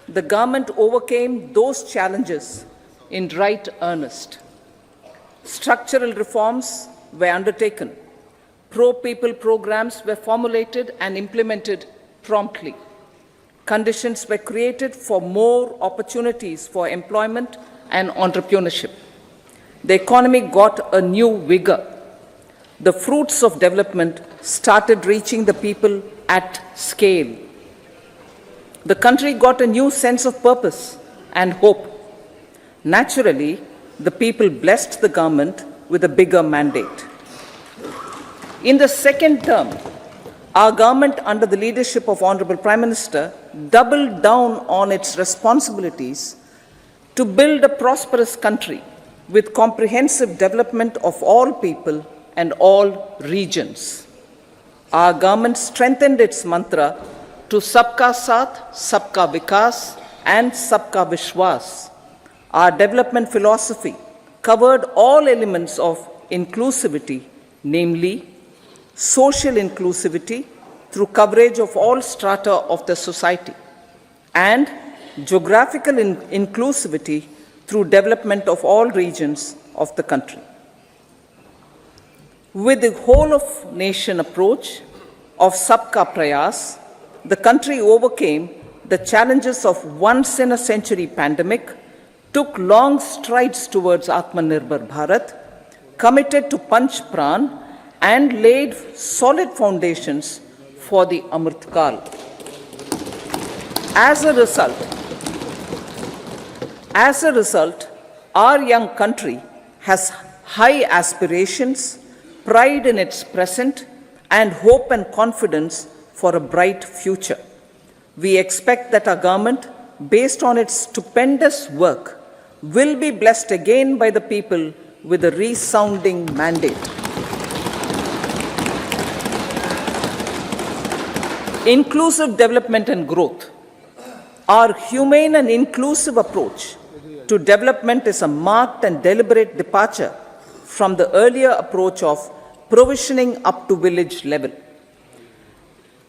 the government overcame those challenges in right earnest. Structural reforms were undertaken. Pro-people programs were formulated and implemented promptly. Conditions were created for more opportunities for employment and entrepreneurship. The economy got a new vigor. The fruits of development started reaching the people at scale. The country got a new sense of purpose and hope. Naturally, the people blessed the government with a bigger mandate. In the second term, our government, under the leadership of Honorable Prime Minister, doubled down on its responsibilities to build a prosperous country with comprehensive development of all people and all regions. Our government strengthened its mantra to Sabka Saath, Sabka Vikas and Sabka Vishwas. Our development philosophy covered all elements of inclusivity, namely social inclusivity through coverage of all strata of the society, and geographical inclusivity through development of all regions of the country. With the whole of nation approach of Sabka Prayas, the country overcame the challenges of once in a century pandemic, took long strides towards Atmanirbhar Bharat, committed to Panch Pran, and laid solid foundations for the Amrit Kal. As a result, our young country has high aspirations, pride in its present, and hope and confidence for a bright future. We expect that our government, based on its stupendous work, will be blessed again by the people with a resounding mandate. Inclusive development and growth. Our humane and inclusive approach to development is a marked and deliberate departure from the earlier approach of provisioning up to village level.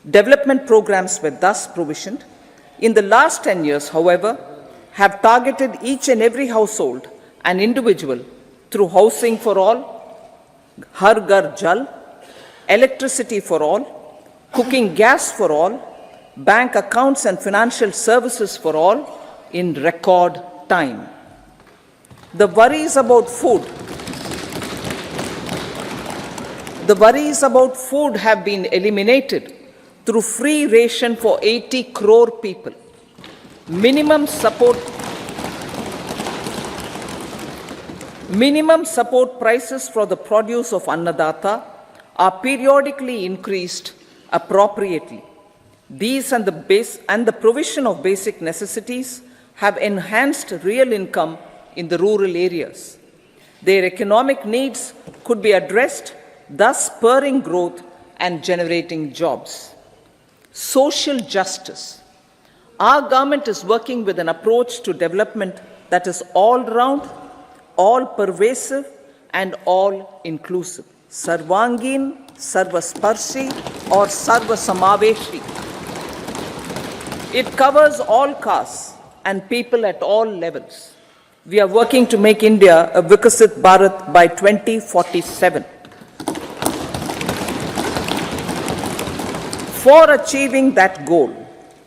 Development programs were thus provisioned. In the last 10 years, however, have targeted each and every household and individual through housing for all, Har Ghar Jal, electricity for all, cooking gas for all, bank accounts and financial services for all in record time. The worries about food have been eliminated through free ration for 80 crore people. Minimum support prices for the produce of Annadata are periodically increased appropriately. These and the provision of basic necessities have enhanced real income in the rural areas. Their economic needs could be addressed, thus spurring growth and generating jobs. Social justice. Our government is working with an approach to development that is all-round, all-pervasive, and all-inclusive. Sarvangin, Sarvasparshi, or Sarvasamaveshi. It covers all castes and people at all levels. We are working to make India a Vikasit Bharat by 2047. For achieving that goal,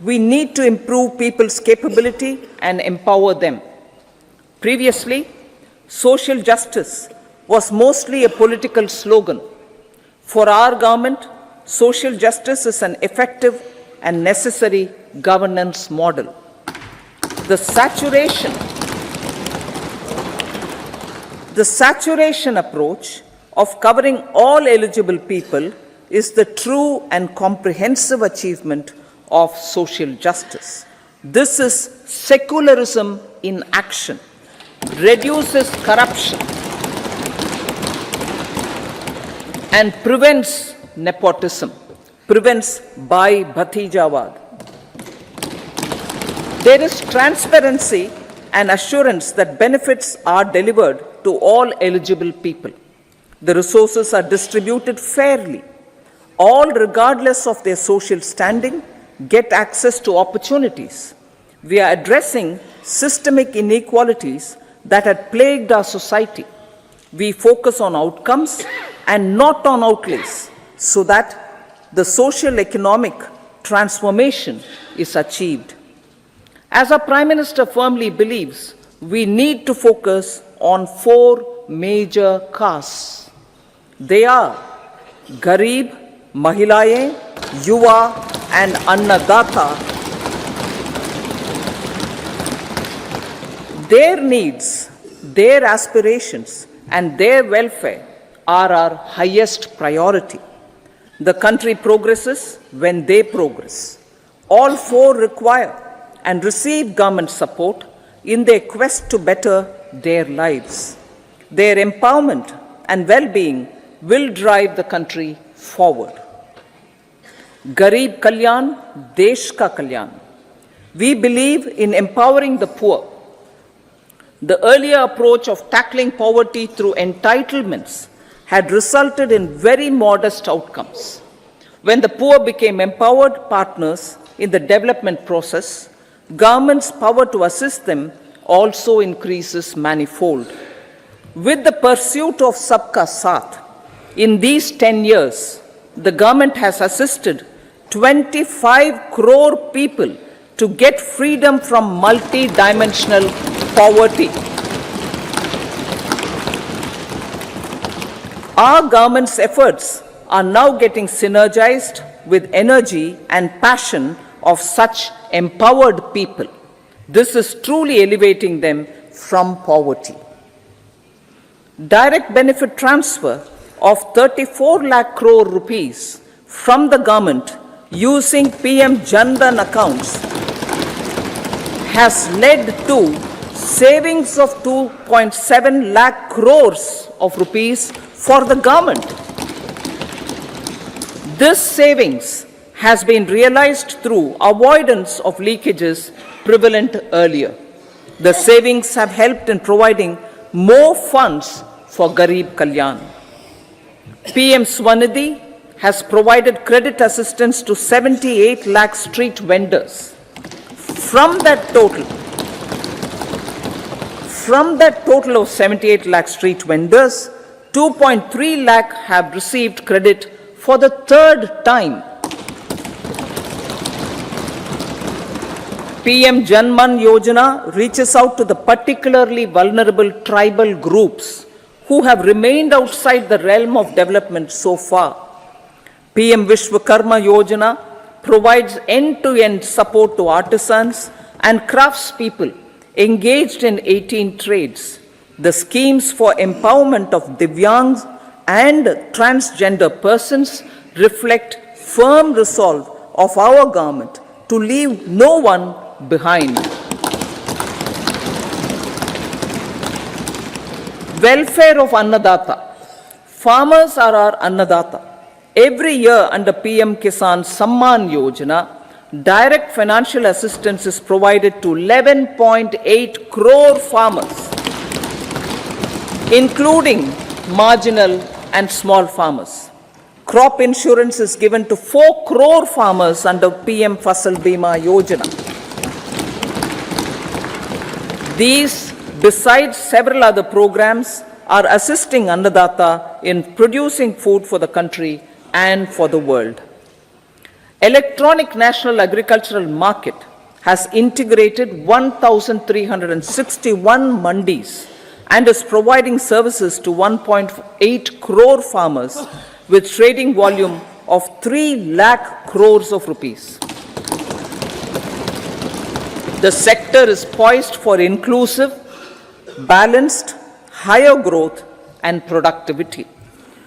we need to improve people's capability and empower them. Previously, social justice was mostly a political slogan. For our government, social justice is an effective and necessary governance model. The saturation approach of covering all eligible people is the true and comprehensive achievement of social justice. This is secularism in action, reduces corruption, and prevents nepotism, prevents by Bhatijawad. There is transparency and assurance that benefits are delivered to all eligible people. The resources are distributed fairly. All, regardless of their social standing, get access to opportunities. We are addressing systemic inequalities that had plagued our society. We focus on outcomes and not on outlays so that the social economic transformation is achieved. As our Prime Minister firmly believes, we need to focus on 4 major castes. They are Garib, Mahilaye, Yuva and Annadata. Their needs, their aspirations and their welfare are our highest priority. The country progresses when they progress. All 4 require and receive government support in their quest to better their lives. Their empowerment and well-being will drive the country forward. Garib Kalyan, Desh Ka Kalyan. We believe in empowering the poor. The earlier approach of tackling poverty through entitlements had resulted in very modest outcomes. When the poor became empowered partners in the development process, government's power to assist them also increases manifold. With the pursuit of Sabka Saath, in these 10 years, the government has assisted 25 crore people to get freedom from multi-dimensional poverty. Our government's efforts are now getting synergized with energy and passion of such empowered people. This is truly elevating them from poverty. Direct benefit transfer of 34 lakh crore rupees from the government using PM Jan Dhan accounts has led to savings of 2.7 lakh crores of rupees for the government. This savings has been realized through avoidance of leakages prevalent earlier. The savings have helped in providing more funds for Garib Kalyan. PM Swanidhi has provided credit assistance to 78 lakh street vendors. From that total of 78 lakh street vendors, 2.3 lakh have received credit for the 3rd time. PM Janman Yojana reaches out to the particularly vulnerable tribal groups who have remained outside the realm of development so far. PM Vishwakarma Yojana provides end-to-end support to artisans and craftspeople engaged in 18 trades. The schemes for empowerment of Divyangs and transgender persons reflect firm resolve of our government to leave no one behind. Welfare of Annadata. Farmers are our Annadata. Every year under PM Kisan Samman Yojana, direct financial assistance is provided to 11.8 crore farmers, including marginal and small farmers. Crop insurance is given to 4 crore farmers under PM Fasal Bima Yojana. These, besides several other programs, are assisting Annadata in producing food for the country and for the world. Electronic National Agricultural Market has integrated 1,361 mandis and is providing services to 1.8 crore farmers with trading volume of 3 lakh crores of rupees. The sector is poised for inclusive, balanced, higher growth and productivity.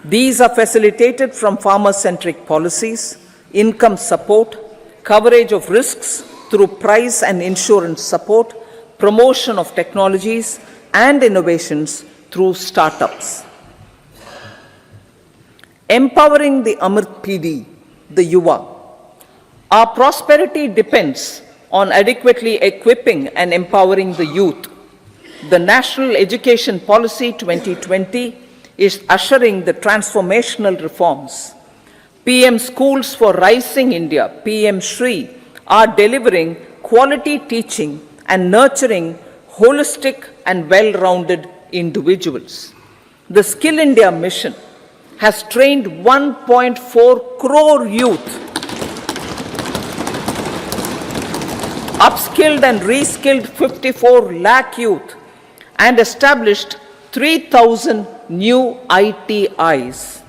These are facilitated from farmer-centric policies, income support, coverage of risks through price and insurance support, promotion of technologies and innovations through startups. Empowering the Amrit PD, the Yuva. Our prosperity depends on adequately equipping and empowering the youth. The National Education Policy 2020 is ushering the transformational reforms. PM Schools for Rising India, PM Shri, are delivering quality teaching and nurturing holistic and well-rounded individuals. The Skill India mission has trained 1.4 crore youth, upskilled and reskilled 54 lakh youth, and established 3,000 new ITIs.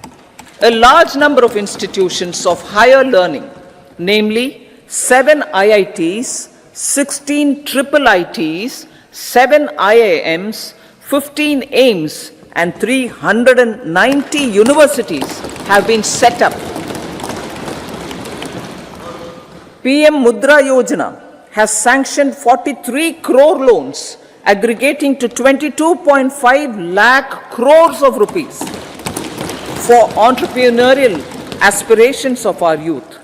A large number of institutions of higher learning, namely 7 IITs, 16 triple ITs, 7 IIMs, 15 AIMS, and 390 universities have been set up. PM Mudra Yojana has sanctioned 43 crore loans aggregating to 22.5 lakh crores of rupees for entrepreneurial aspirations of our youth.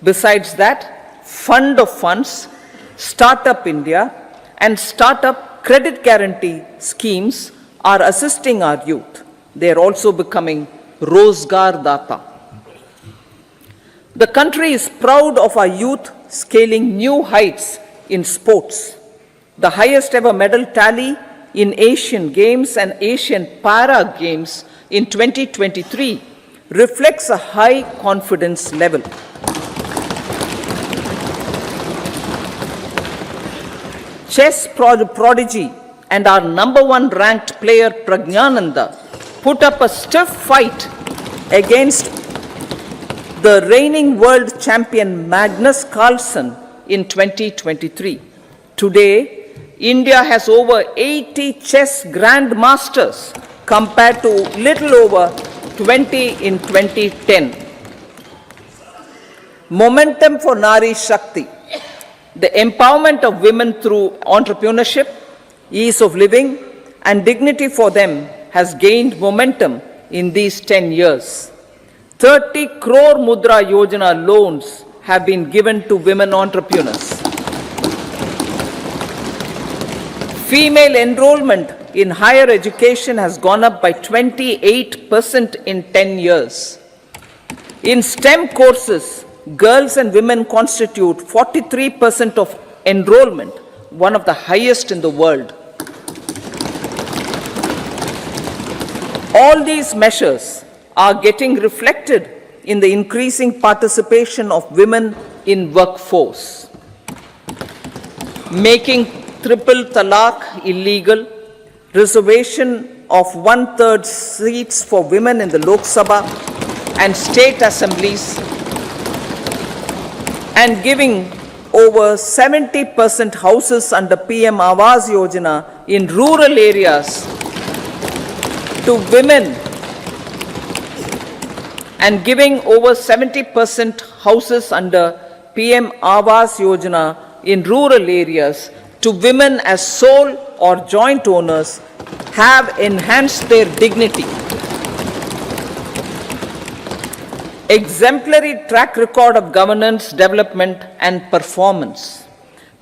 Besides that, Fund of Funds, Startup India, and Startup Credit Guarantee schemes are assisting our youth. They are also becoming Rozgar Data. The country is proud of our youth scaling new heights in sports. The highest ever medal tally in Asian Games and Asian Para Games in 2023 reflects a high confidence level. Chess prodigy and our #1 ranked player Pragnananda put up a stiff fight against the reigning world champion Magnus Carlsen in 2023. Today, India has over 80 chess grandmasters compared to little over 20 in 2010. Momentum for Nari Shakti, the empowerment of women through entrepreneurship, ease of living, and dignity for them has gained momentum in these 10 years. 30 crore Mudra Yojana loans have been given to women entrepreneurs. Female enrollment in higher education has gone up by 28% in 10 years. In STEM courses, girls and women constitute 43% of enrollment, one of the highest in the world. All these measures are getting reflected in the increasing participation of women in workforce. Making triple talaq illegal, reservation of 1/3 seats for women in the Lok Sabha and state assemblies, and giving over 70% houses under PM Awas Yojana in rural areas to women, and giving over 70% houses under PM Awas Yojana in rural areas to women as sole or joint owners have enhanced their dignity. Exemplary track record of governance, development, and performance.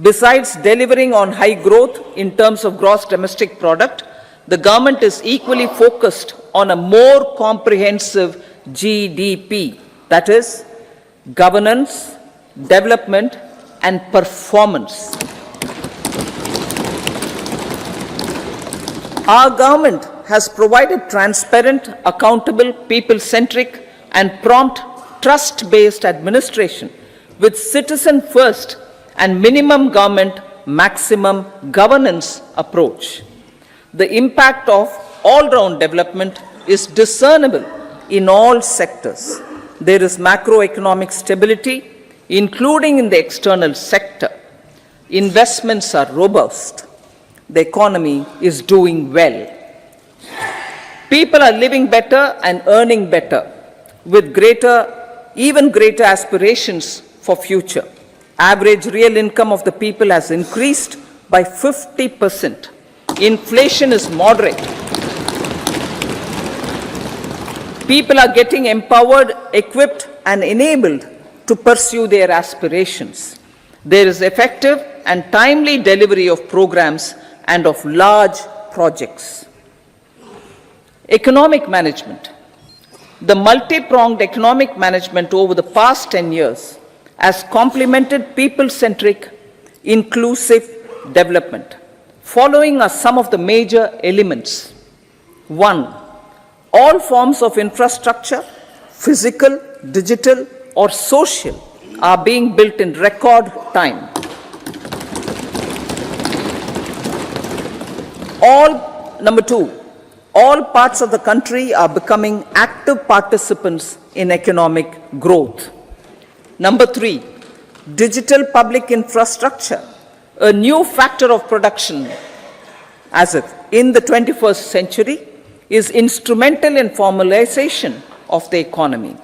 Besides delivering on high growth in terms of gross domestic product, the government is equally focused on a more comprehensive GDP, that is, governance, development, and performance. Our government has provided transparent, accountable, people-centric, and prompt, trust-based administration with citizen-first and minimum government, maximum governance approach. The impact of all-round development is discernible in all sectors. There is macroeconomic stability, including in the external sector. Investments are robust. The economy is doing well. People are living better and earning better, with even greater aspirations for future. Average real income of the people has increased by 50%. Inflation is moderate. People are getting empowered, equipped, and enabled to pursue their aspirations. There is effective and timely delivery of programs and of large projects. Economic management. The multi-pronged economic management over the past 10 years has complemented people-centric, inclusive development. Following are some of the major elements. 1. All forms of infrastructure, physical, digital, or social, are being built in record time. Number 2, all parts of the country are becoming active participants in economic growth. Number 3, digital public infrastructure, a new factor of production as if in the 21st century, is instrumental in formalization of the economy.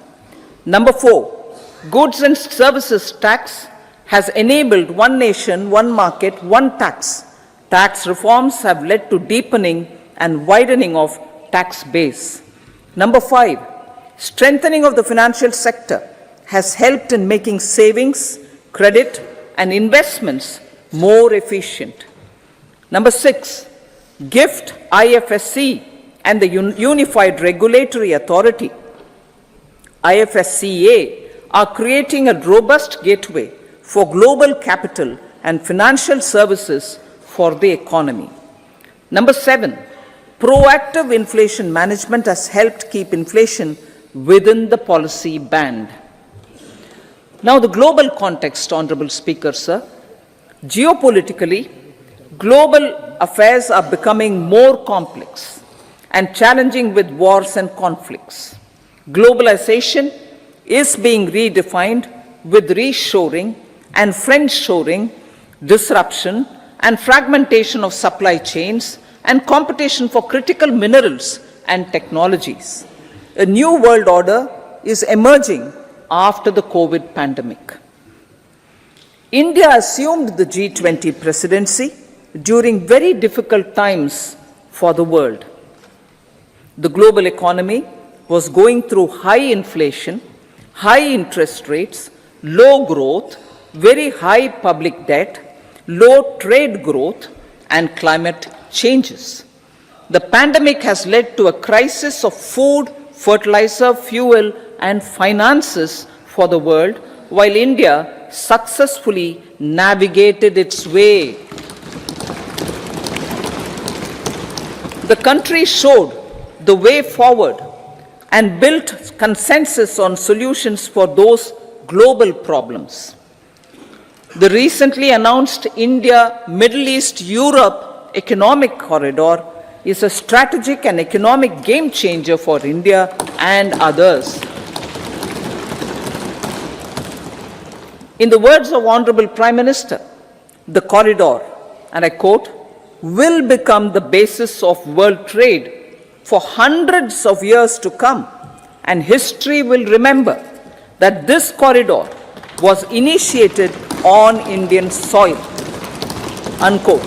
Number 4, goods and services tax has enabled one nation, one market, one tax. Tax reforms have led to deepening and widening of tax base. Number 5, strengthening of the financial sector has helped in making savings, credit, and investments more efficient. Number 6, GIFT, IFSC, and the Unified Regulatory Authority, IFSCA, are creating a robust gateway for global capital and financial services for the economy. Number 7, proactive inflation management has helped keep inflation within the policy band. Now, the global context, Honorable Speaker, sir. Geopolitically, global affairs are becoming more complex and challenging with wars and conflicts. Globalization is being redefined with reshoring and friendshoring, disruption and fragmentation of supply chains, and competition for critical minerals and technologies. A new world order is emerging after the COVID pandemic. India assumed the G20 presidency during very difficult times for the world. The global economy was going through high inflation, high interest rates, low growth, very high public debt, low trade growth, and climate changes. The pandemic has led to a crisis of food, fertilizer, fuel, and finances for the world, while India successfully navigated its way. The country showed the way forward and built consensus on solutions for those global problems. The recently announced India-Middle East-Europe economic corridor is a strategic and economic game changer for India and others. In the words of Honorable Prime Minister, the corridor, and I quote, will become the basis of world trade for hundreds of years to come, and history will remember that this corridor was initiated on Indian soil, unquote.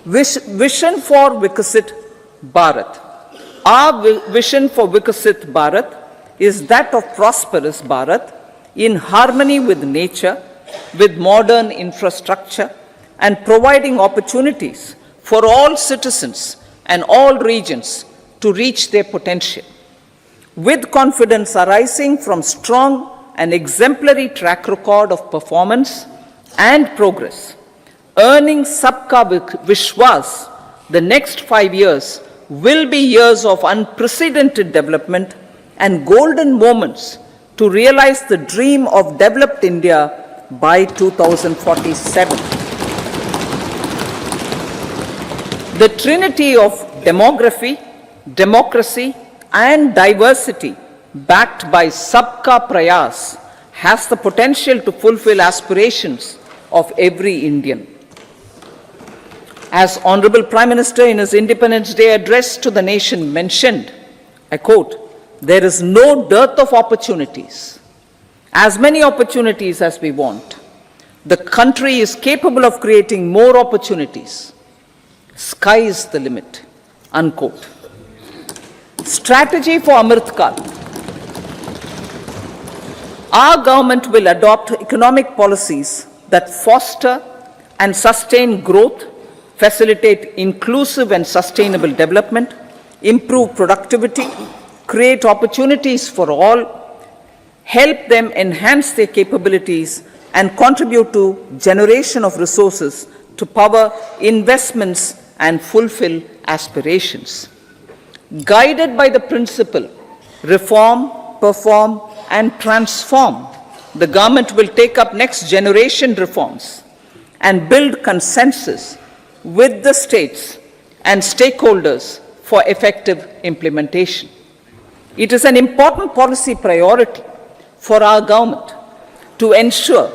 Vision for Vikasit Bharat. Our vision for Vikasit Bharat is that of prosperous Bharat in harmony with nature, with modern infrastructure, and providing opportunities for all citizens and all regions to reach their potential. With confidence arising from strong and exemplary track record of performance and progress, earning Sabka Vishwas, the next 5 years will be years of unprecedented development and golden moments to realize the dream of developed India by 2047. The trinity of demography, democracy, and diversity, backed by Sabka Prayas, has the potential to fulfill aspirations of every Indian. As Honorable Prime Minister in his Independence Day address to the nation mentioned, I quote, there is no dearth of opportunities, as many opportunities as we want. The country is capable of creating more opportunities. Sky is the limit, unquote. Strategy for Amrit Kal. Our government will adopt economic policies that foster and sustain growth, facilitate inclusive and sustainable development, improve productivity, create opportunities for all, help them enhance their capabilities, and contribute to generation of resources to power investments and fulfill aspirations. Guided by the principle, reform, perform, and transform, the government will take up next generation reforms and build consensus with the states and stakeholders for effective implementation. It is an important policy priority for our government to ensure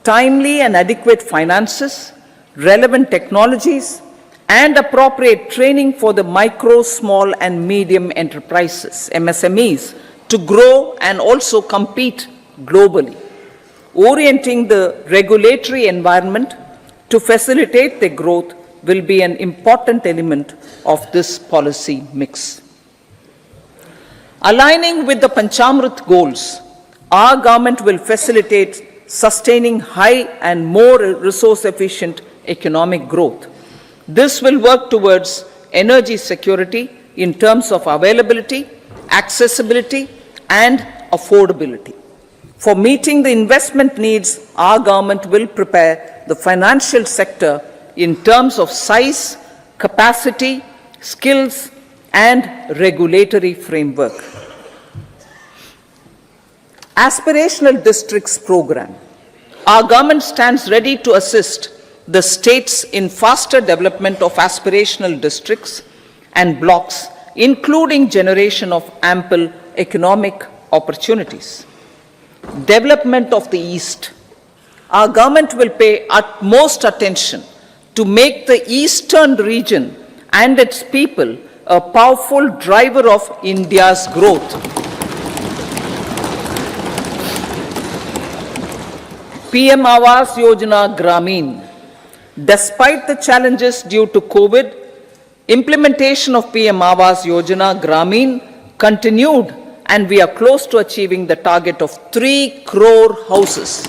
timely and adequate finances, relevant technologies, and appropriate training for the micro, small, and medium enterprises, MSMEs, to grow and also compete globally. Orienting the regulatory environment to facilitate their growth will be an important element of this policy mix. Aligning with the Panchamrit goals, our government will facilitate sustaining high and more resource-efficient economic growth. This will work towards energy security in terms of availability, accessibility, and affordability. For meeting the investment needs, our government will prepare the financial sector in terms of size, capacity, skills, and regulatory framework. Aspirational Districts Program. Our government stands ready to assist the states in faster development of aspirational districts and blocks, including generation of ample economic opportunities. Development of the East. Our government will pay utmost attention to make the eastern region and its people a powerful driver of India's growth. PM Awas Yojana Gramin. Despite the challenges due to COVID, implementation of PM Awas Yojana Gramin continued, and we are close to achieving the target of 3 crore houses.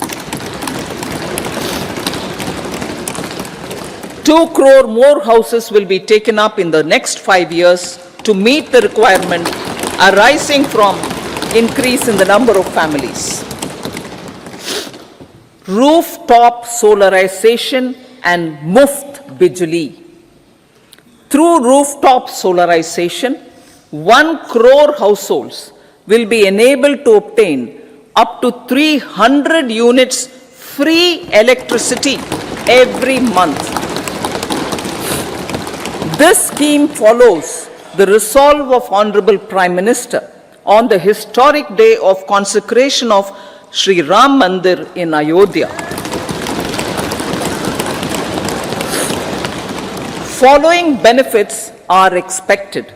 2 crore more houses will be taken up in the next 5 years to meet the requirement arising from increase in the number of families. Rooftop solarization and Muft Bijli. Through rooftop solarization, 1 crore households will be enabled to obtain up to 300 units free electricity every month. This scheme follows the resolve of Honorable Prime Minister on the historic day of consecration of Sri Ram Mandir in Ayodhya. Following benefits are expected.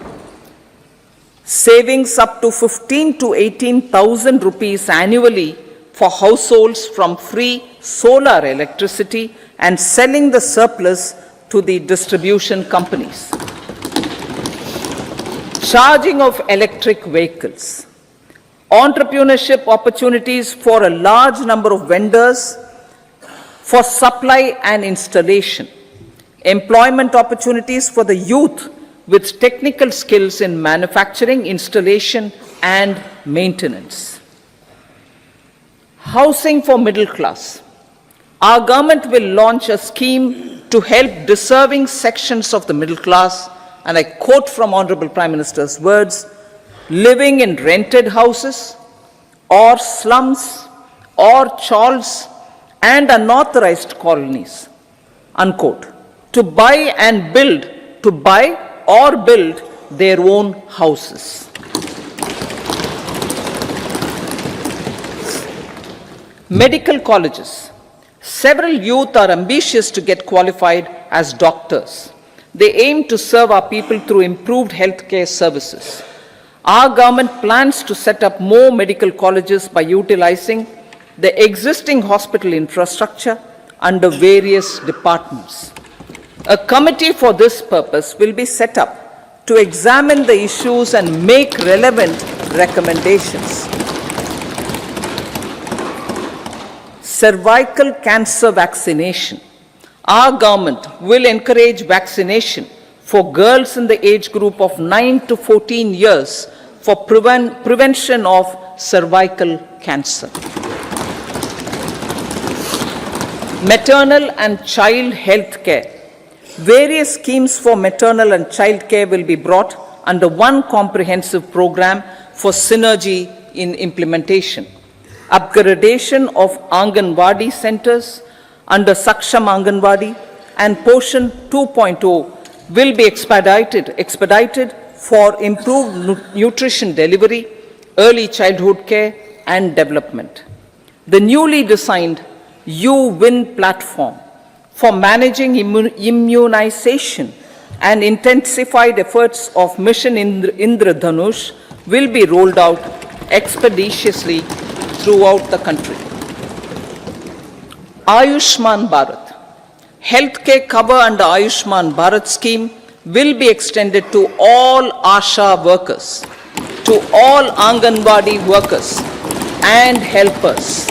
Savings up to 15 to 18,000 rupees annually for households from free solar electricity and selling the surplus to the distribution companies. Charging of electric vehicles. Entrepreneurship opportunities for a large number of vendors for supply and installation. Employment opportunities for the youth with technical skills in manufacturing, installation, and maintenance. Housing for middle class. Our government will launch a scheme to help deserving sections of the middle class, and I quote from Honorable Prime Minister's words, living in rented houses or slums or chawls and unauthorized colonies, unquote, to buy or build their own houses. Medical colleges. Several youth are ambitious to get qualified as doctors. They aim to serve our people through improved healthcare services. Our government plans to set up more medical colleges by utilizing the existing hospital infrastructure under various departments. A committee for this purpose will be set up to examine the issues and make relevant recommendations. Cervical cancer vaccination. Our government will encourage vaccination for girls in the age group of 9 to 14 years for prevention of cervical cancer. Maternal and child health care. Various schemes for maternal and child care will be brought under one comprehensive program for synergy in implementation. Upgradation of Anganwadi centers under Saksham Anganwadi and Poshan 2.0 will be expedited for improved nutrition delivery, early childhood care and development. The newly designed U-Win platform for managing immunization and intensified efforts of Mission Indradhanush will be rolled out expeditiously throughout the country. Ayushman Bharat. Healthcare cover under Ayushman Bharat scheme will be extended to all ASHA workers, to all Anganwadi workers and helpers.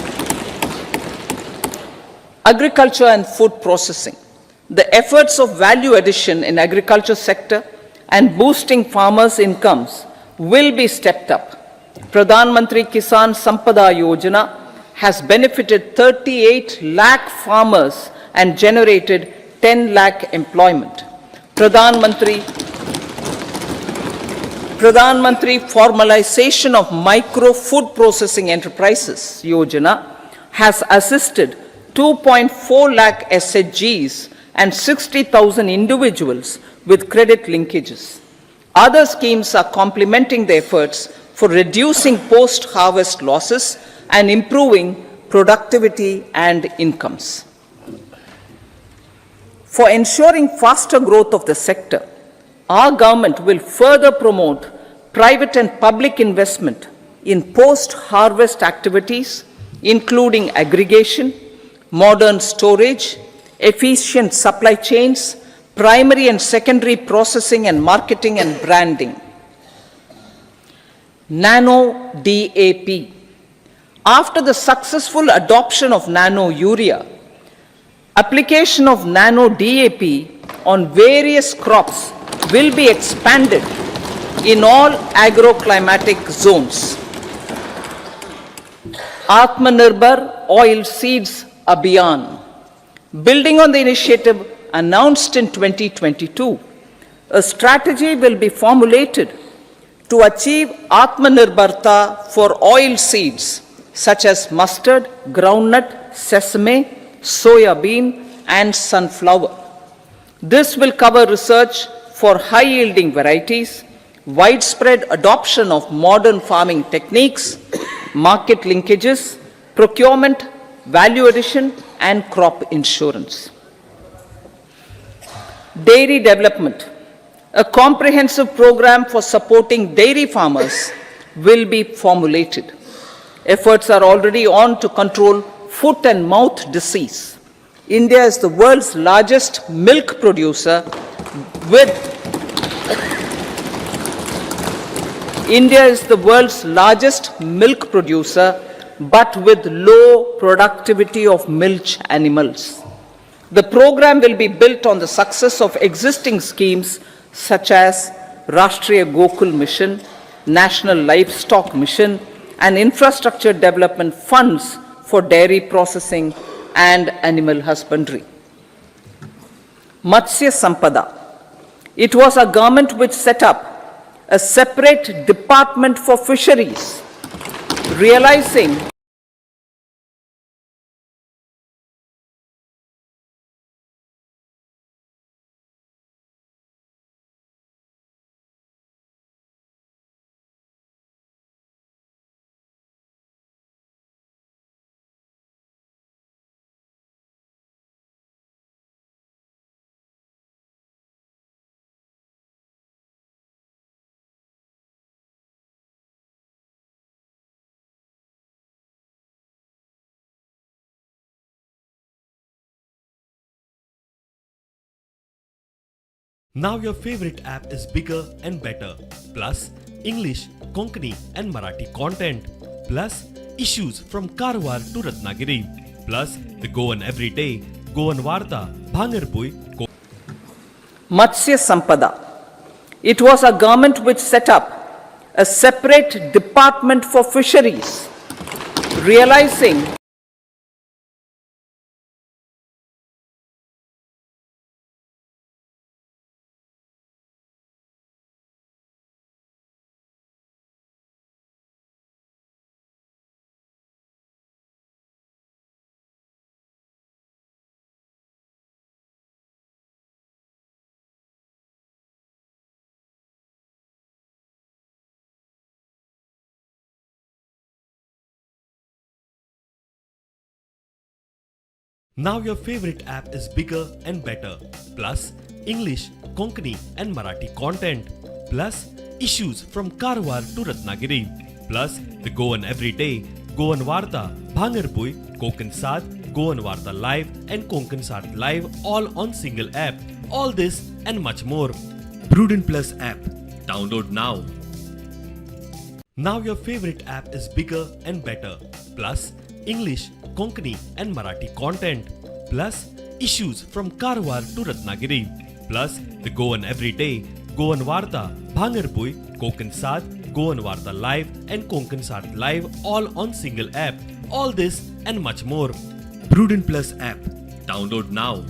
Agriculture and food processing. The efforts of value addition in agriculture sector and boosting farmers' incomes will be stepped up. Pradhan Mantri Kisan Sampada Yojana has benefited 38 lakh farmers and generated 10 lakh employment. Pradhan Mantri Formalization of Micro Food Processing Enterprises Yojana has assisted 2.4 lakh SHGs and 60,000 individuals with credit linkages. Other schemes are complementing the efforts for reducing post-harvest losses and improving productivity and incomes. For ensuring faster growth of the sector, our government will further promote private and public investment in post-harvest activities, including aggregation, modern storage, efficient supply chains, primary and secondary processing and marketing and branding. Nano DAP. After the successful adoption of nano urea, application of nano DAP on various crops will be expanded in all agroclimatic zones. Atmanirbhar Oil Seeds Abhiyan. Building on the initiative announced in 2022, a strategy will be formulated to achieve Atmanirbharta for oil seeds such as mustard, groundnut, sesame, soya bean and sunflower. This will cover research for high-yielding varieties, widespread adoption of modern farming techniques, market linkages, procurement, value addition and crop insurance. Dairy development. A comprehensive program for supporting dairy farmers will be formulated. Efforts are already on to control foot and mouth disease. India is the world's largest milk producer with but with low productivity of milch animals. The program will be built on the success of existing schemes such as Rashtriya Gokul Mission, National Livestock Mission, and infrastructure development funds for dairy processing and animal husbandry. Matsya Sampada. It was a government which set up a separate department for fisheries, realizing Now your favorite app is bigger and better. Plus, English, Konkani and Marathi content. Plus, issues from Karwar to Ratnagiri. Plus, the Goan Everyday, Goan Varta, Bhangarpui. Matsya Sampada. It was a government which set up a separate department for fisheries, realizing Now your favorite app is bigger and better. Plus English, Konkani and Marathi content. Plus issues from Karwar to Ratnagiri. Plus the Goan Everyday, Goan Varta, Bhangarpui, Konkan Saath, Goan Varta Live and Konkan Saath Live all on single app. All this and much more. Prudent Plus app. Download now. Now your favorite app is bigger and better. Plus English, Konkani and Marathi content. Plus issues from Karwar to Ratnagiri. Plus the Goan Everyday, Goan Varta, Bhangarpui, Konkan Saath, Goan Varta Live and Konkan Saath Live all on single app. All this and much more. Prudent Plus app. Download now.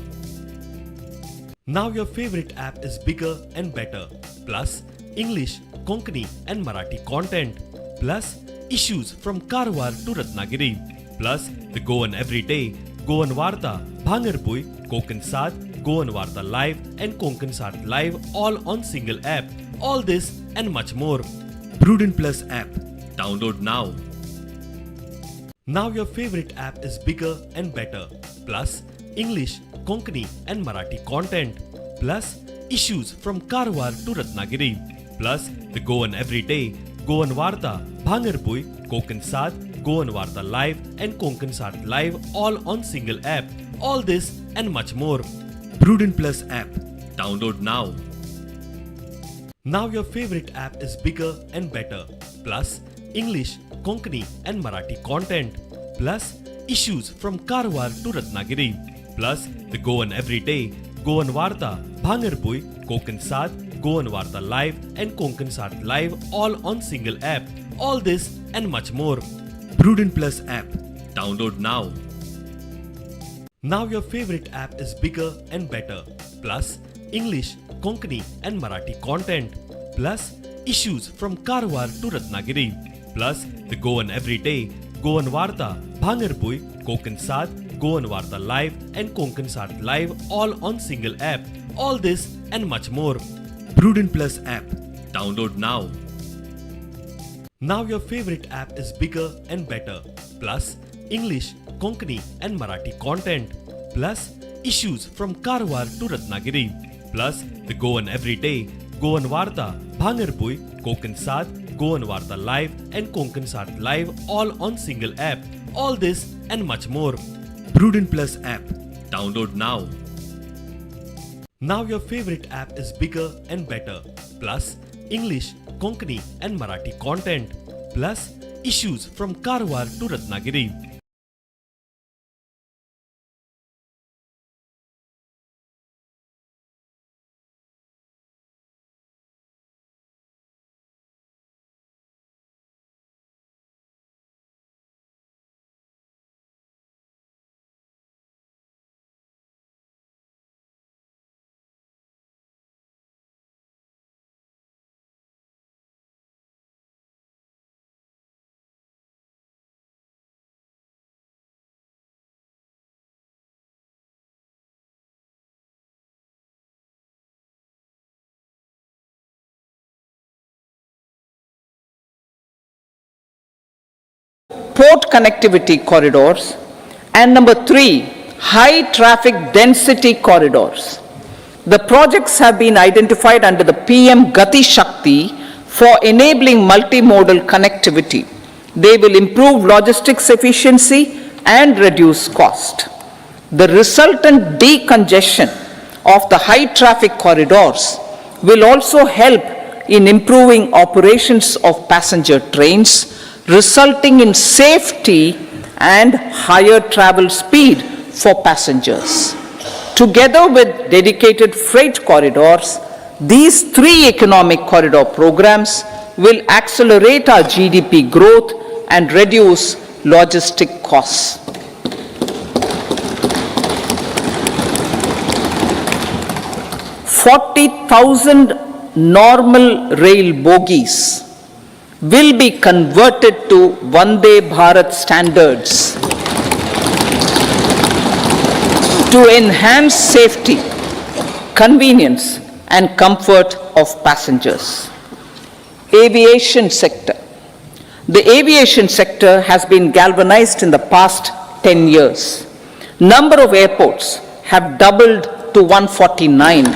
Now your favorite app is bigger and better. Plus English, Konkani and Marathi content. Plus issues from Karwar to Ratnagiri. Plus the Goan Everyday, Goan Varta, Bhangarpui, Konkan Saath, Goan Varta Live and Konkan Saath Live all on single app. All this and much more. Prudent Plus app. Download now. Now your favorite app is bigger and better. Plus English, Konkani and Marathi content. Plus issues from Karwar to Ratnagiri. Plus the Goan Everyday, Goan Varta, Bhangarpui, Konkan Saath, Goan Varta Live and Konkan Saath Live all on single app. All this and much more. Prudent Plus app. Download now. Now your favorite app is bigger and better. Plus English, Konkani and Marathi content. Plus issues from Karwar to Ratnagiri. Plus the Goan Everyday, Goan Varta, Bhangarpui, Konkan Saath, Goan Varta Live and Konkan Saath Live all on single app. All this and much more. Prudent Plus app. Download now. Now your favorite app is bigger and better. Plus English, Konkani and Marathi content. Plus issues from Karwar to Ratnagiri. Plus the Goan Everyday, Goan Varta, Bhangarpui, Konkan Saath, Goan Varta Live and Konkan Saath Live all on single app. All this and much more. Prudent Plus app. Download now. Now your favorite app is bigger and better. Plus English, Konkani and Marathi content. Plus issues from Karwar to Ratnagiri. Plus the Goan Everyday, Goan Varta, Bhangarpui, Konkan Saath, Goan Varta Live and Konkan Saath Live all on single app. All this and much more. Prudent Plus app. Download now. Now your favorite app is bigger and better. Plus English, Konkani and Marathi content. Plus issues from Karwar to Ratnagiri. Port connectivity corridors, and number 3, high traffic density corridors. The projects have been identified under the PM Gati Shakti for enabling multimodal connectivity. They will improve logistics efficiency and reduce cost. The resultant decongestion of the high traffic corridors will also help in improving operations of passenger trains, resulting in safety and higher travel speed for passengers. Together with dedicated freight corridors, these 3 economic corridor programs will accelerate our GDP growth and reduce logistic costs. 40,000 normal rail bogies will be converted to Vande Bharat standards to enhance safety, convenience, and comfort of passengers. Aviation sector. The aviation sector has been galvanized in the past 10 years. Number of airports have doubled to 149.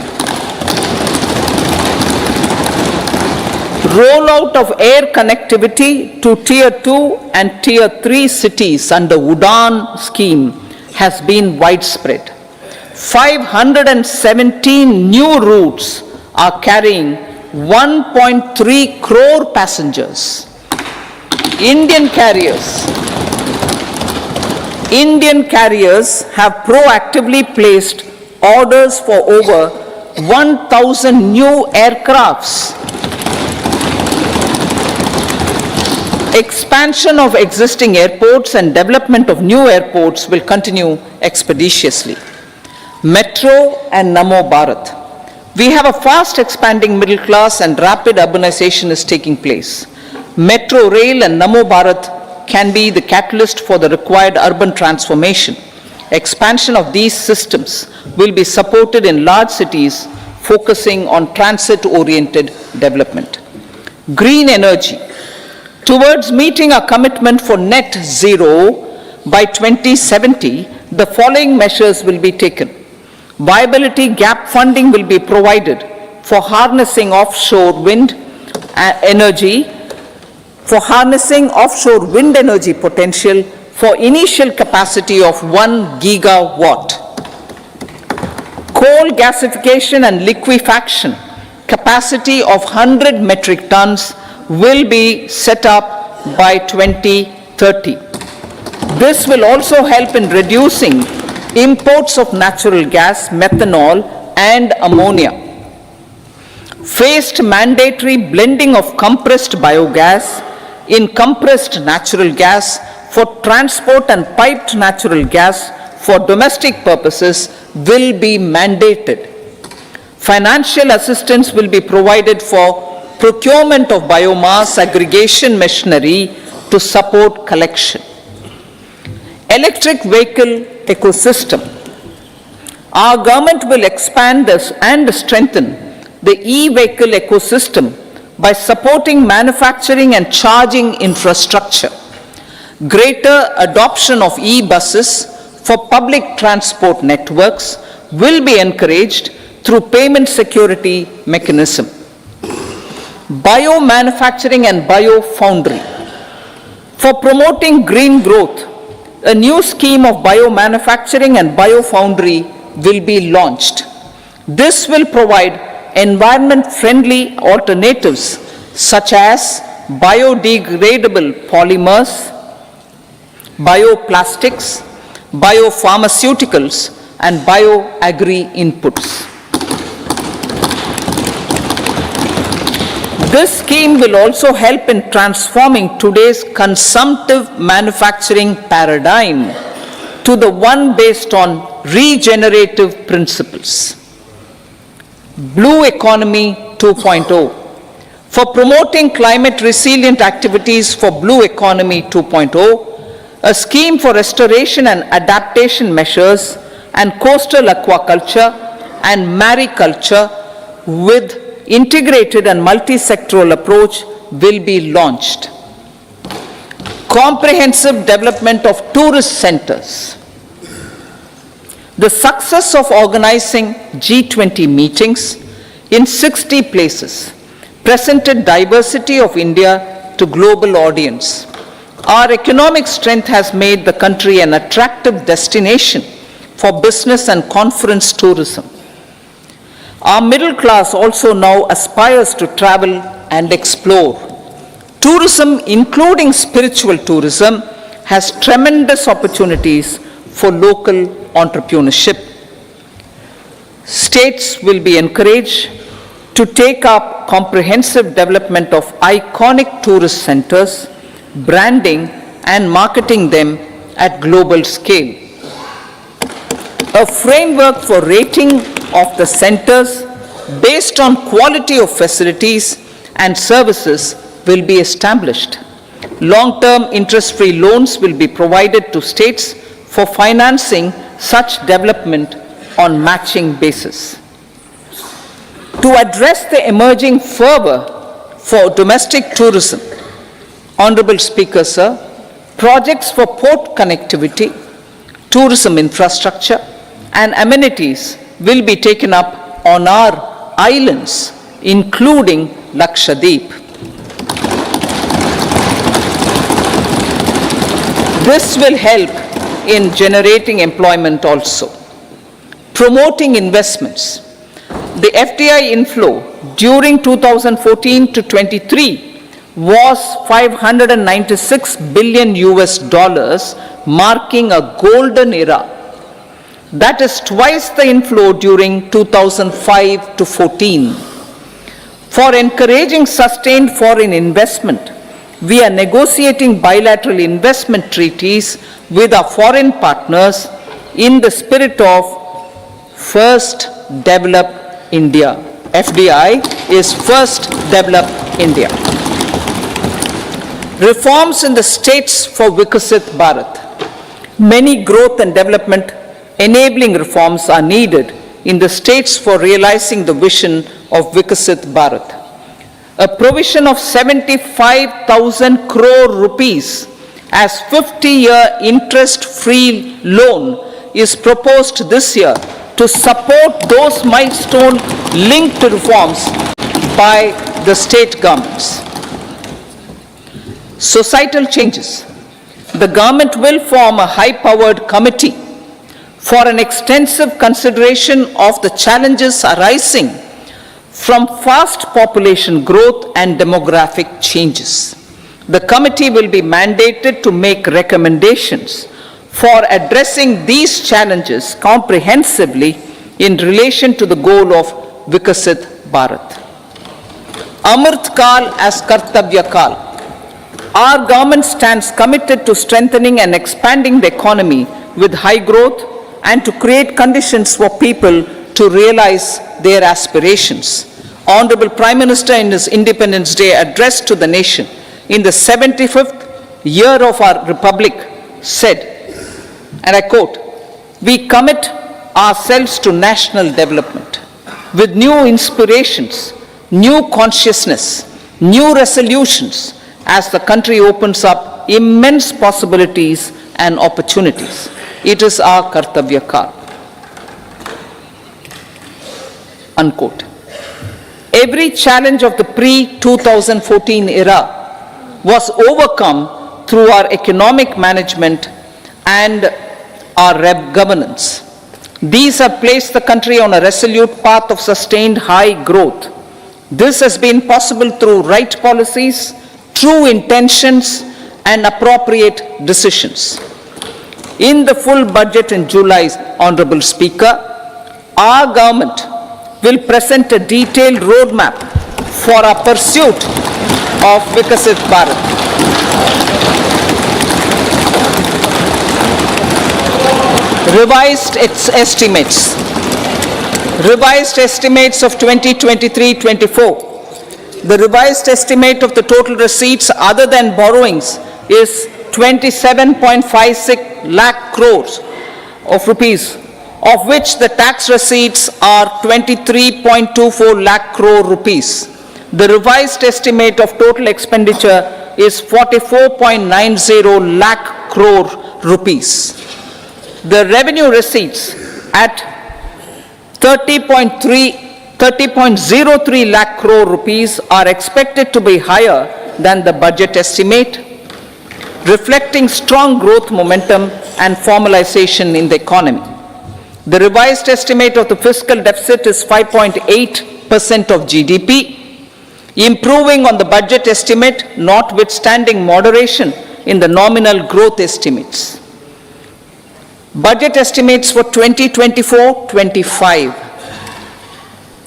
Rollout of air connectivity to Tier 2 and Tier 3 cities under UDAN scheme has been widespread. 517 new routes are carrying 1.3 crore passengers. Indian carriers have proactively placed orders for over 1,000 new aircrafts. Expansion of existing airports and development of new airports will continue expeditiously. Metro and Namo Bharat. We have a fast expanding middle class and rapid urbanization is taking place. Metro rail and Namo Bharat can be the catalyst for the required urban transformation. Expansion of these systems will be supported in large cities focusing on transit-oriented development. Green energy. Towards meeting our commitment for net zero by 2070, the following measures will be taken. Viability gap funding will be provided for harnessing offshore wind energy potential for initial capacity of 1 gigawatt. Coal gasification and liquefaction capacity of 100 metric tons will be set up by 2030. This will also help in reducing imports of natural gas, methanol, and ammonia. Phased mandatory blending of compressed biogas in compressed natural gas for transport and piped natural gas for domestic purposes will be mandated. Financial assistance will be provided for procurement of biomass aggregation machinery to support collection. Electric vehicle ecosystem. Our government will expand this and strengthen the e-vehicle ecosystem by supporting manufacturing and charging infrastructure. Greater adoption of e-buses for public transport networks will be encouraged through payment security mechanism. Biomanufacturing and biofoundry. For promoting green growth, a new scheme of biomanufacturing and biofoundry will be launched. This will provide environment-friendly alternatives such as biodegradable polymers, bioplastics, biopharmaceuticals, and bioagri inputs. This scheme will also help in transforming today's consumptive manufacturing paradigm to the one based on regenerative principles. Blue Economy 2.0. For promoting climate resilient activities for Blue Economy 2.0, a scheme for restoration and adaptation measures and coastal aquaculture and mariculture with integrated and multi-sectoral approach will be launched. Comprehensive development of tourist centers. The success of organizing G20 meetings in 60 places presented diversity of India to global audience. Our economic strength has made the country an attractive destination for business and conference tourism. Our middle class also now aspires to travel and explore. Tourism, including spiritual tourism, has tremendous opportunities for local entrepreneurship. States will be encouraged to take up comprehensive development of iconic tourist centers, branding and marketing them at global scale. A framework for rating of the centers based on quality of facilities and services will be established. Long-term interest-free loans will be provided to states for financing such development on matching basis. To address the emerging fervor for domestic tourism, Honorable Speaker, sir, projects for port connectivity, tourism infrastructure, and amenities will be taken up on our islands, including Lakshadweep. This will help in generating employment also. Promoting investments. The FDI inflow during 2014 to 23 was 596 billion US dollars, marking a golden era. That is twice the inflow during 2005 to 14. For encouraging sustained foreign investment, we are negotiating bilateral investment treaties with our foreign partners in the spirit of First Develop India. FDI is First Develop India. Reforms in the states for Vikasit Bharat. Many growth and development enabling reforms are needed in the states for realizing the vision of Vikasit Bharat. A provision of 75,000 crore rupees as 50-year interest-free loan is proposed this year to support those milestone-linked reforms by the state governments. Societal changes. The government will form a high-powered committee for an extensive consideration of the challenges arising from fast population growth and demographic changes. The committee will be mandated to make recommendations for addressing these challenges comprehensively in relation to the goal of Vikasit Bharat. Amrit Kal as Kartavya Kal. Our government stands committed to strengthening and expanding the economy with high growth and to create conditions for people to realize their aspirations. Honorable Prime Minister in his Independence Day address to the nation in the 75th year of our Republic said, and I quote, "We commit ourselves to national development with new inspirations, new consciousness, new resolutions as the country opens up immense possibilities and opportunities. It is our Kartavya Kal." Unquote. Every challenge of the pre-2014 era was overcome through our economic management and our governance. These have placed the country on a resolute path of sustained high growth. This has been possible through right policies, true intentions, and appropriate decisions. In the full budget in July, Honorable Speaker, our government will present a detailed roadmap for our pursuit of Vikasit Bharat. Revised estimates. Revised estimates of 2023-24. The revised estimate of the total receipts other than borrowings is 27.56 lakh crores of rupees, of which the tax receipts are 23.24 lakh crore rupees. The revised estimate of total expenditure is 44.90 lakh crore rupees. The revenue receipts at 30.03 lakh crore rupees are expected to be higher than the budget estimate, reflecting strong growth momentum and formalization in the economy. The revised estimate of the fiscal deficit is 5.8% of GDP, improving on the budget estimate notwithstanding moderation in the nominal growth estimates. Budget estimates for 2024-25.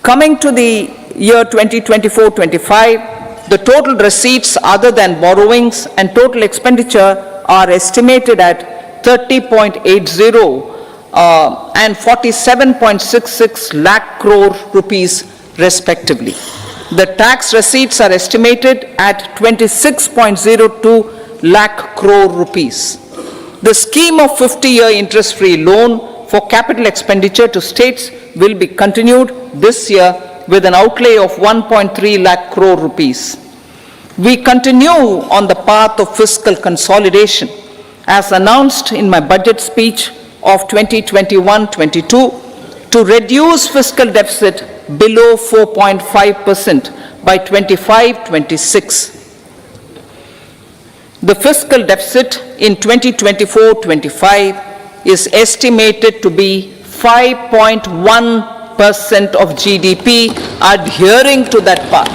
Coming to the year 2024-25, the total receipts other than borrowings and total expenditure are estimated at 30.80 and 47.66 lakh crore rupees respectively. The tax receipts are estimated at 26.02 lakh crore rupees. The scheme of 50-year interest-free loan for capital expenditure to states will be continued this year with an outlay of 1.3 lakh crore rupees. We continue on the path of fiscal consolidation as announced in my budget speech of 2021-22 to reduce fiscal deficit below 4.5% by 25-26. The fiscal deficit in 2024-25 is estimated to be 5.1% of GDP, adhering to that path.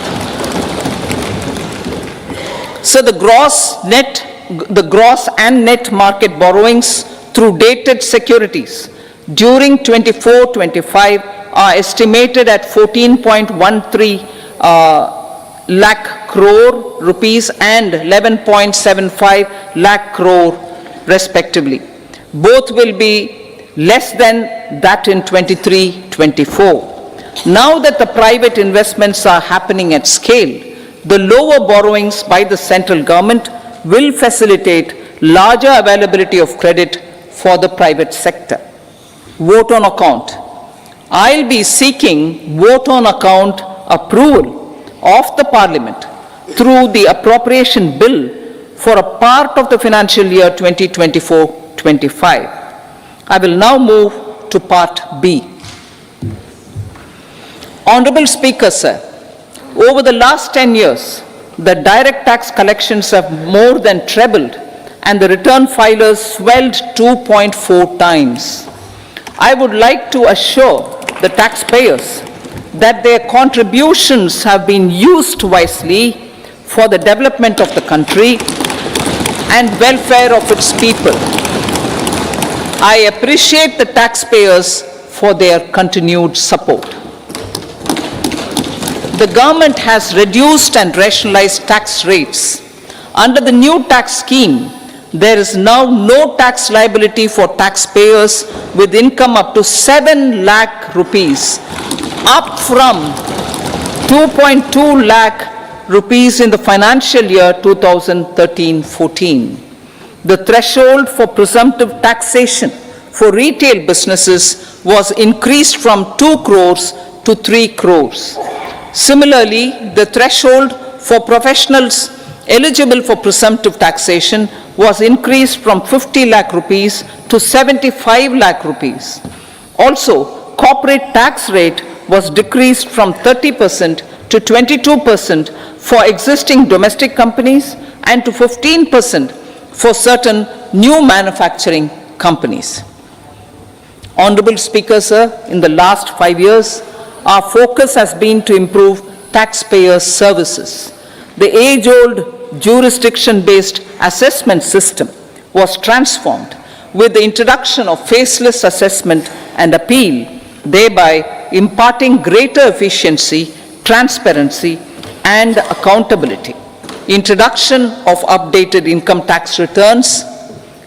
So the gross and net market borrowings through dated securities during 24-25 are estimated at 14.13 lakh crore rupees and 11.75 lakh crore respectively. Both will be less than that in 23-24. Now that the private investments are happening at scale, the lower borrowings by the central government will facilitate larger availability of credit for the private sector. Vote on account. I'll be seeking vote on account approval of the Parliament through the appropriation bill for a part of the financial year 2024-25. I will now move to part B. Honorable Speaker, sir, over the last 10 years, the direct tax collections have more than trebled and the return filers swelled 2.4 times. I would like to assure the taxpayers that their contributions have been used wisely for the development of the country and welfare of its people. I appreciate the taxpayers for their continued support. The government has reduced and rationalized tax rates. Under the new tax scheme, there is now no tax liability for taxpayers with income up to 7 lakh rupees, up from 2.2 lakh rupees in the financial year 2013-14. The threshold for presumptive taxation for retail businesses was increased from 2 crores to 3 crores. Similarly, the threshold for professionals eligible for presumptive taxation was increased from 50 lakh rupees to 75 lakh rupees. Also, corporate tax rate was decreased from 30% to 22% for existing domestic companies and to 15% for certain new manufacturing companies. Honorable Speaker, sir, in the last 5 years, our focus has been to improve taxpayer services. The age-old jurisdiction-based assessment system was transformed with the introduction of faceless assessment and appeal, thereby imparting greater efficiency, transparency, and accountability. Introduction of updated income tax returns,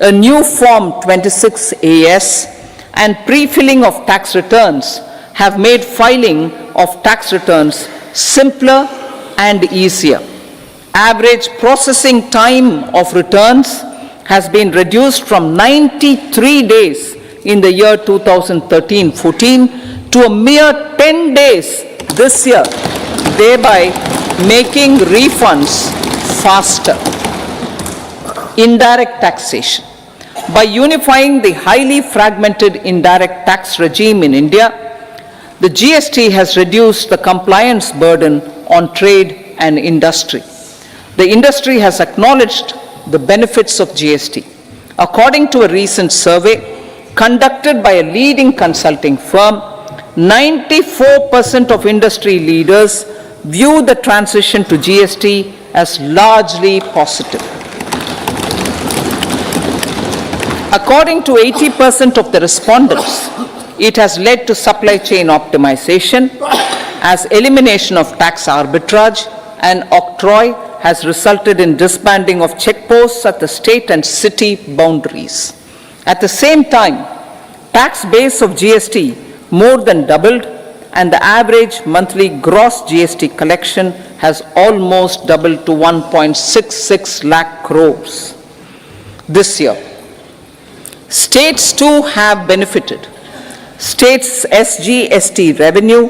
a new Form 26AS, and pre-filling of tax returns have made filing of tax returns simpler and easier. Average processing time of returns has been reduced from 93 days in the year 2013-14 to a mere 10 days this year, thereby making refunds faster. Indirect taxation. By unifying the highly fragmented indirect tax regime in India, the GST has reduced the compliance burden on trade and industry. The industry has acknowledged the benefits of GST. According to a recent survey conducted by a leading consulting firm, 94% of industry leaders view the transition to GST as largely positive. According to 80% of the respondents, it has led to supply chain optimization, as elimination of tax arbitrage and octroi has resulted in disbanding of checkposts at the state and city boundaries. At the same time, tax base of GST more than doubled, and the average monthly gross GST collection has almost doubled to 1.66 lakh crores this year. States too have benefited. States' SGST revenue,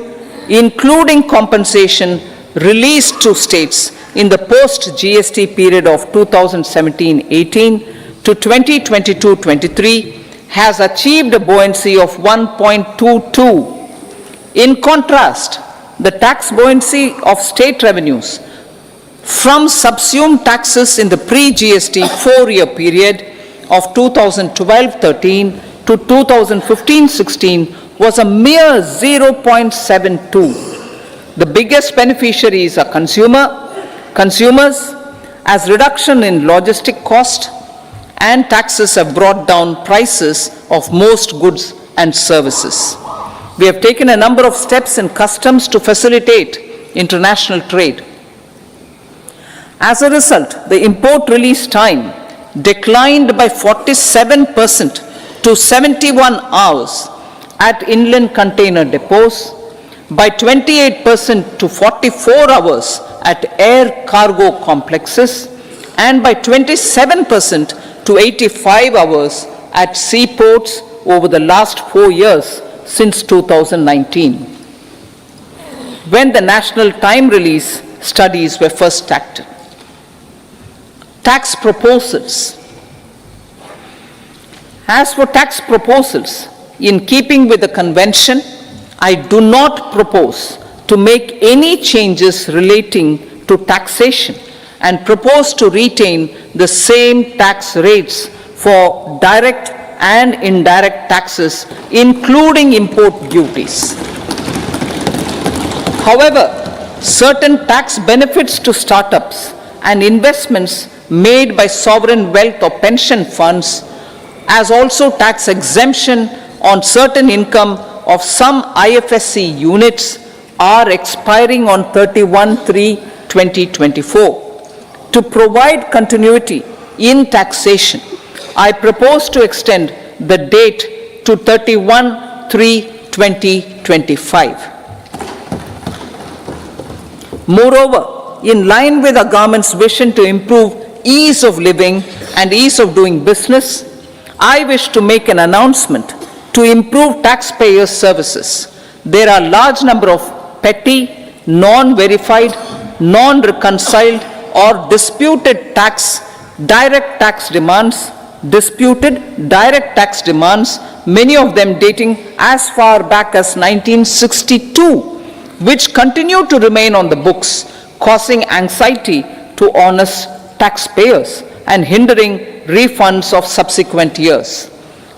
including compensation released to states in the post-GST period of 2017-18 to 2022-23, has achieved a buoyancy of 1.22. In contrast, the tax buoyancy of state revenues from subsumed taxes in the pre-GST four-year period of 2012-13 to 2015-16 was a mere 0.72. The biggest beneficiaries are consumers, as reduction in logistic cost and taxes have brought down prices of most goods and services. We have taken a number of steps in customs to facilitate international trade. As a result, the import release time declined by 47% to 71 hours at inland container depots, by 28% to 44 hours at air cargo complexes, and by 27% to 85 hours at seaports over the last 4 years since 2019, when the national time release studies were first started. Tax proposals. As for tax proposals, in keeping with the convention, I do not propose to make any changes relating to taxation and propose to retain the same tax rates for direct and indirect taxes, including import duties. However, certain tax benefits to startups and investments made by sovereign wealth or pension funds, as also tax exemption on certain income of some IFSC units, are expiring on 31/3/2024. To provide continuity in taxation, I propose to extend the date to 31/3/2025. Moreover, in line with our government's vision to improve ease of living and ease of doing business, I wish to make an announcement to improve taxpayers' services. There are a large number of petty, non-verified, non-reconciled or disputed direct tax demands, many of them dating as far back as 1962, which continue to remain on the books, causing anxiety to honest taxpayers and hindering refunds of subsequent years.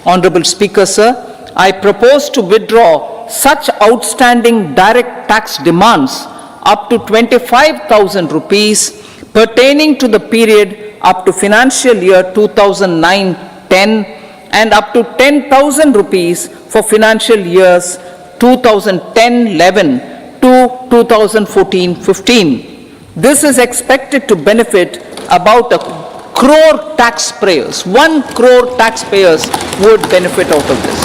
Honorable Speaker, sir, I propose to withdraw such outstanding direct tax demands up to 25,000 rupees pertaining to the period up to financial year 2009-10 and up to 10,000 rupees for financial years 2010-11 to 2014-15. This is expected to benefit about 1 crore taxpayers. 1 crore taxpayers would benefit out of this.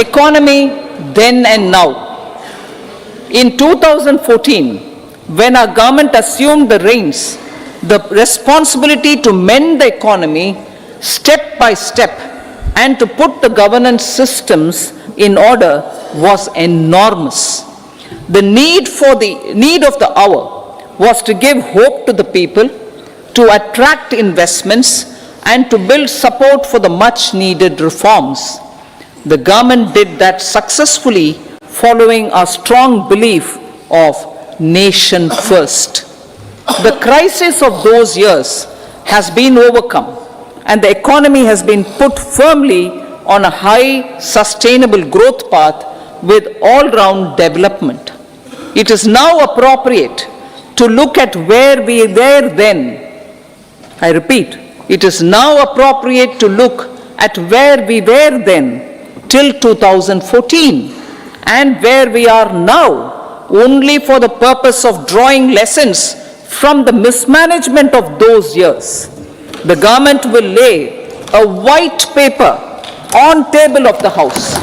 Economy then and now. In 2014, when our government assumed the reins, the responsibility to mend the economy step by step and to put the governance systems in order was enormous. The need of the hour was to give hope to the people, to attract investments, and to build support for the much needed reforms. The government did that successfully, following a strong belief of nation first. The crisis of those years has been overcome, and the economy has been put firmly on a high sustainable growth path with all-round development. It is now appropriate to look at where we were then. I repeat, it is now appropriate to look at where we were then till 2014 and where we are now, only for the purpose of drawing lessons from the mismanagement of those years. The government will lay a white paper on table of the House.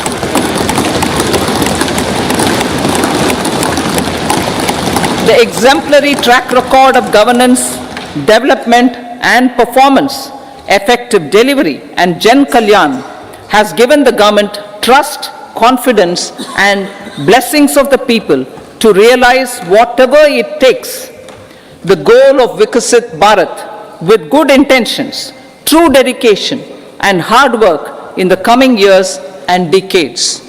The exemplary track record of governance, development and performance, effective delivery and Jan Kalyan has given the government trust, confidence and blessings of the people to realize whatever it takes. The goal of Vikasit Bharat, with good intentions, true dedication and hard work in the coming years and decades.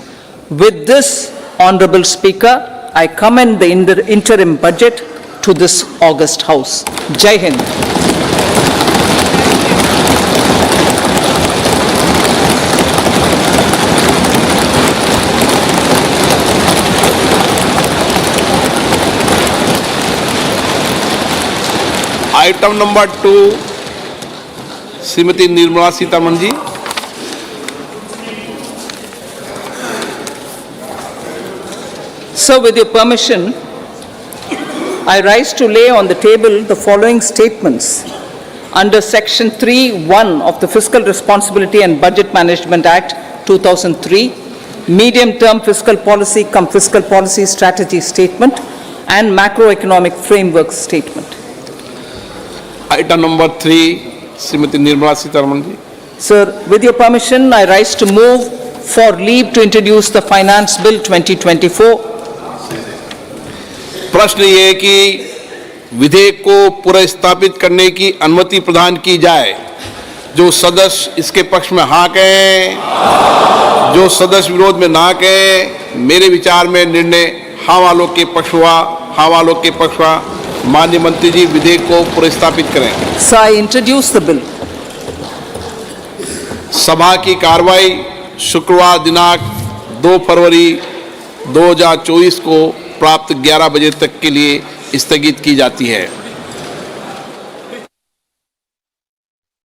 With this, Honorable Speaker, I commend the interim budget to this august House. Jai Hind. Item number 2 Shrimati Nirmala Sitharaman ji. Sir, with your permission, I rise to lay on the table the following statements. Under Section 3(1) of the Fiscal Responsibility and Budget Management Act 2003, medium-term fiscal policy cum fiscal policy strategy statement and macroeconomic framework statement. Item number 3 Shrimati Nirmala Sitharaman ji. Sir, with your permission, I rise to move for leave to introduce the Finance Bill 2024. प्रश्न ये है कि विधेयक को पुनर्स्थापित करने की अनुमति प्रदान की जाए। जो सदस्य इसके पक्ष में हाँ कहें, जो सदस्य विरोध में ना कहें। मेरे विचार में निर्णय हाँ वालों के पक्ष हुआ, हाँ वालों के पक्ष हुआ। माननीय मंत्री जी विधेयक को पुनर्स्थापित करें। So I introduce the bill. सभा की कार्रवाई शुक्रवार दिनांक 2 फरवरी 2024 को प्राप्त 11 बजे तक के लिए स्थगित की जाती है।